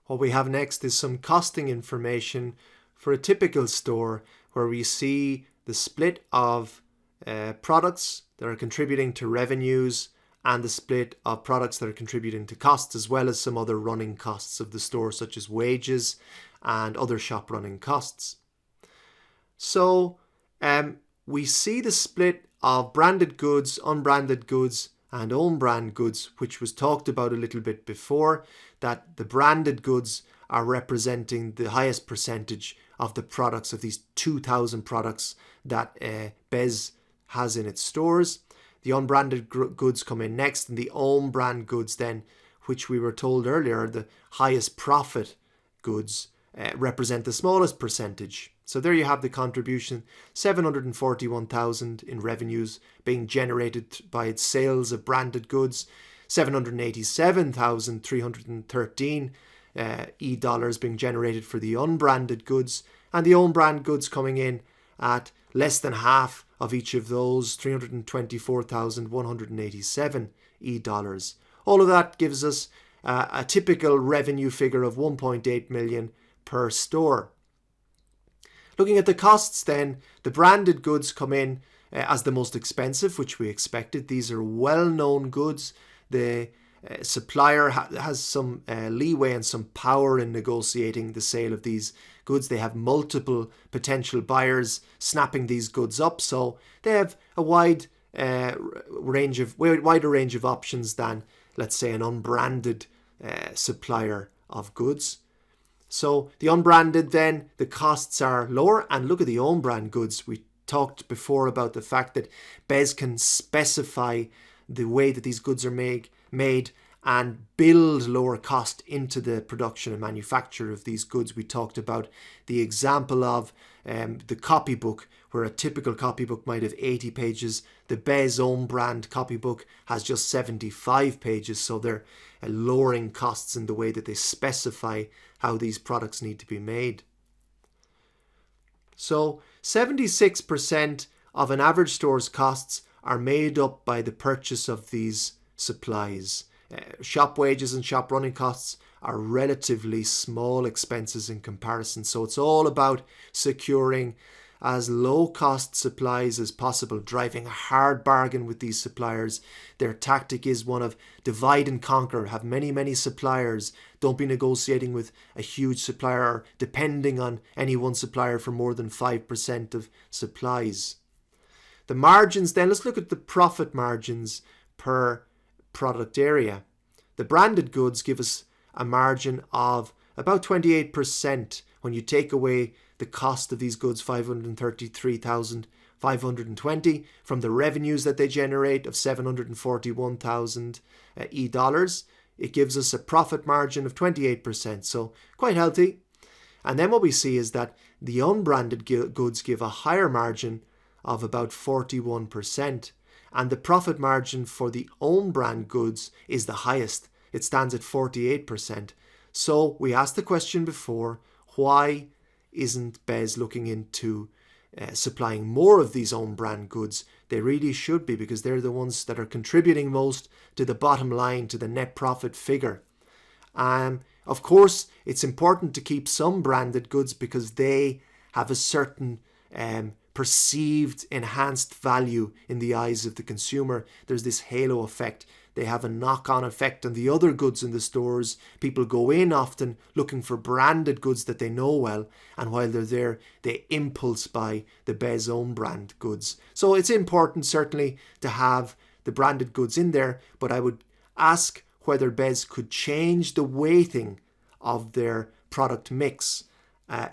What we have next is some costing information for a typical store, where we see the split of products that are contributing to revenues and the split of products that are contributing to costs, as well as some other running costs of the store, such as wages and other shop running costs. So we see the split of branded goods, unbranded goods and own brand goods, which was talked about a little bit before, that the branded goods are representing the highest percentage of the products, of these 2,000 products that BES has in its stores. The unbranded goods come in next, and the own brand goods then, which we were told earlier are the highest profit goods, represent the smallest percentage. So there you have the contribution, 741,000 in revenues being generated by its sales of branded goods, 787,313 dollars being generated for the unbranded goods, and the own brand goods coming in at less than half of each of those, 324,187 dollars. All of that gives us a typical revenue figure of 1.8 million per store. Looking at the costs then, the branded goods come in as the most expensive, which we expected. These are well-known goods. The supplier has some leeway and some power in negotiating the sale of these goods. They have multiple potential buyers snapping these goods up, so they have a wider range of options than, let's say, an unbranded supplier of goods. So the unbranded then, the costs are lower, and look at the own brand goods. We talked before about the fact that BES can specify the way that these goods are made and build lower cost into the production and manufacture of these goods. We talked about the example of the copybook, where a typical copybook might have 80 pages. The BES own brand copybook has just 75 pages, so they're lowering costs in the way that they specify how these products need to be made. So 76% of an average store's costs are made up by the purchase of these supplies. Shop wages and shop running costs are relatively small expenses in comparison, so it's all about securing as low cost supplies as possible, driving a hard bargain with these suppliers. Their tactic is one of divide and conquer, have many suppliers, don't be negotiating with a huge supplier or depending on any one supplier for more than 5% of supplies. The margins then, let's look at the profit margins per product area. The branded goods give us a margin of about 28% when you take away the cost of these goods, 533,520, from the revenues that they generate of 741,000 dollars. It gives us a profit margin of 28%, so quite healthy. And then what we see is that the unbranded goods give a higher margin of about 41%, and the profit margin for the own brand goods is the highest. It stands at 48%. So we asked the question before, why isn't BES looking into supplying more of these own brand goods? They really should be, because they're the ones that are contributing most to the bottom line, to the net profit figure. Of course, it's important to keep some branded goods because they have a certain perceived enhanced value in the eyes of the consumer. There's this halo effect. They have a knock-on effect on the other goods in the stores. People go in often looking for branded goods that they know well, and while they're there, they impulse buy the BES own brand goods. So it's important certainly to have the branded goods in there, but I would ask whether BES could change the weighting of their product mix.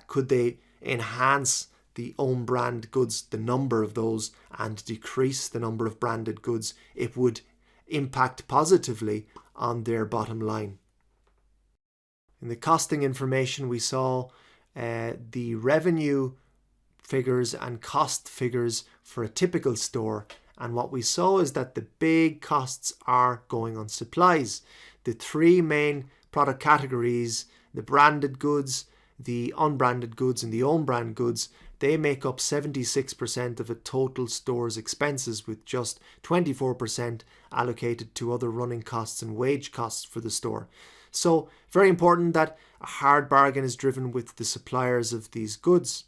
Could they enhance the own brand goods, the number of those, and decrease the number of branded goods? It would impact positively on their bottom line. In the costing information, we saw the revenue figures and cost figures for a typical store, and what we saw is that the big costs are going on supplies. The three main product categories, the branded goods, the unbranded goods and the own brand goods, they make up 76% of a total store's expenses, with just 24% allocated to other running costs and wage costs for the store. So very important that a hard bargain is driven with the suppliers of these goods.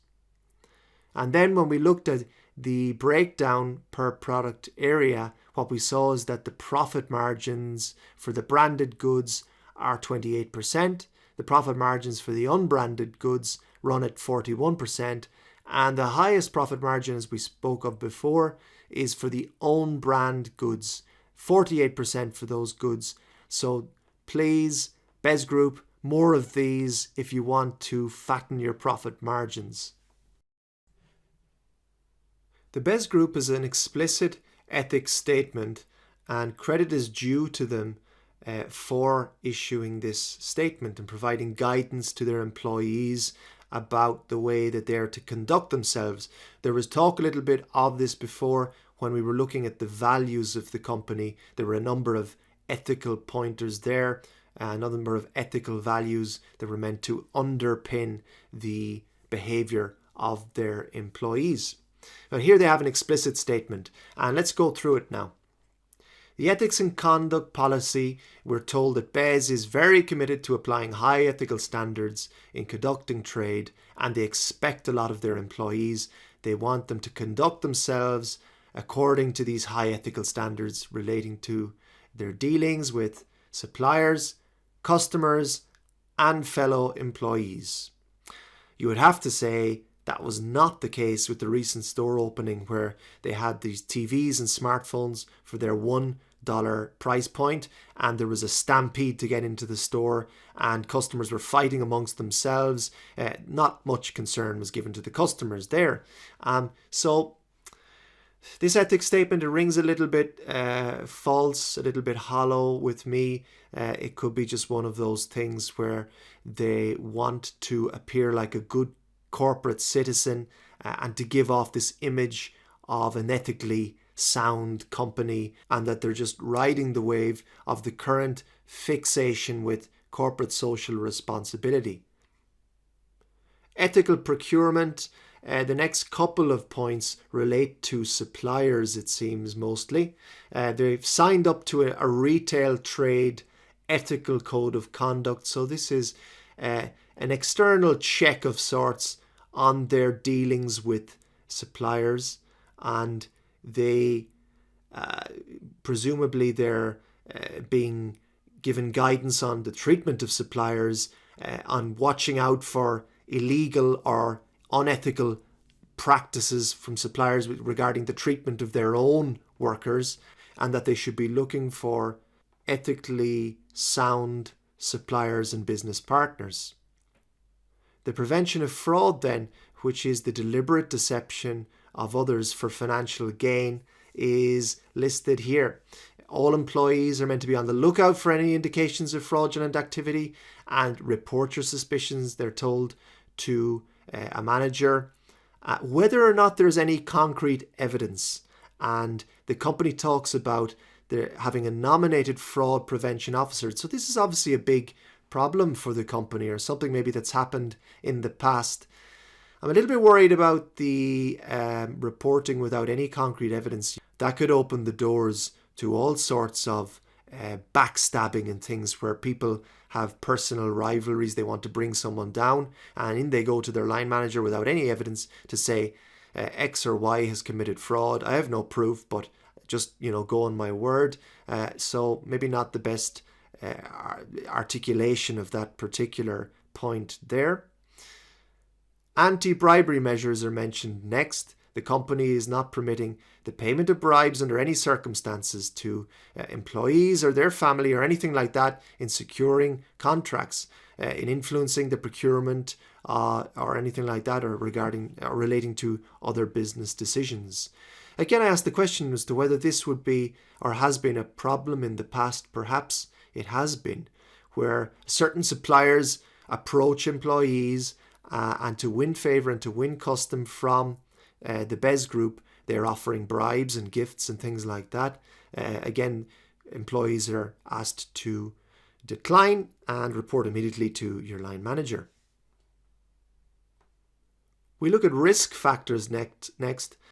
And then when we looked at the breakdown per product area, what we saw is that the profit margins for the branded goods are 28%. The profit margins for the unbranded goods run at 41%. And the highest profit margin, as we spoke of before, is for the own brand goods, 48% for those goods. So please, BES Group, more of these if you want to fatten your profit margins. The BES Group is an explicit ethics statement, and credit is due to them for issuing this statement and providing guidance to their employees about the way that they're to conduct themselves. There was talk a little bit of this before when we were looking at the values of the company. There were a number of ethical pointers there, a number of ethical values that were meant to underpin the behavior of their employees. Now here they have an explicit statement, and let's go through it now. The ethics and conduct policy, we're told that BES is very committed to applying high ethical standards in conducting trade, and they expect a lot of their employees. They want them to conduct themselves according to these high ethical standards relating to their dealings with suppliers, customers, and fellow employees. You would have to say that was not the case with the recent store opening where they had these TVs and smartphones for their $1 price point, and there was a stampede to get into the store and customers were fighting amongst themselves. Not much concern was given to the customers there. So this ethics statement, it rings a little bit false, a little bit hollow with me. It could be just one of those things where they want to appear like a good corporate citizen and to give off this image of an ethically sound company, and that they're just riding the wave of the current fixation with corporate social responsibility. Ethical procurement. The next couple of points relate to suppliers, it seems, mostly. They've signed up to a retail trade ethical code of conduct. So this is an external check of sorts on their dealings with suppliers, and they presumably they're being given guidance on the treatment of suppliers, on watching out for illegal or unethical practices from suppliers regarding the treatment of their own workers, and that they should be looking for ethically sound suppliers and business partners. The prevention of fraud then, which is the deliberate deception of others for financial gain, is listed here. All employees are meant to be on the lookout for any indications of fraudulent activity and report your suspicions, they're told, to a manager, whether or not there's any concrete evidence. And the company talks about having a nominated fraud prevention officer. So this is obviously a big problem for the company, or something maybe that's happened in the past. I'm a little bit worried about the reporting without any concrete evidence. That could open the doors to all sorts of backstabbing and things where people have personal rivalries. They want to bring someone down, and in they go to their line manager without any evidence to say X or Y has committed fraud. I have no proof, but just, go on my word. So maybe not the best articulation of that particular point there. Anti-bribery measures are mentioned next. The company is not permitting the payment of bribes under any circumstances to employees or their family or anything like that in securing contracts, in influencing the procurement or anything like that, or regarding or relating to other business decisions. Again, I asked the question as to whether this would be or has been a problem in the past. Perhaps it has been, where certain suppliers approach employees and to win favour and to win custom from the BES Group, they're offering bribes and gifts and things like that. Again, employees are asked to decline and report immediately to your line manager. We look at risk factors next.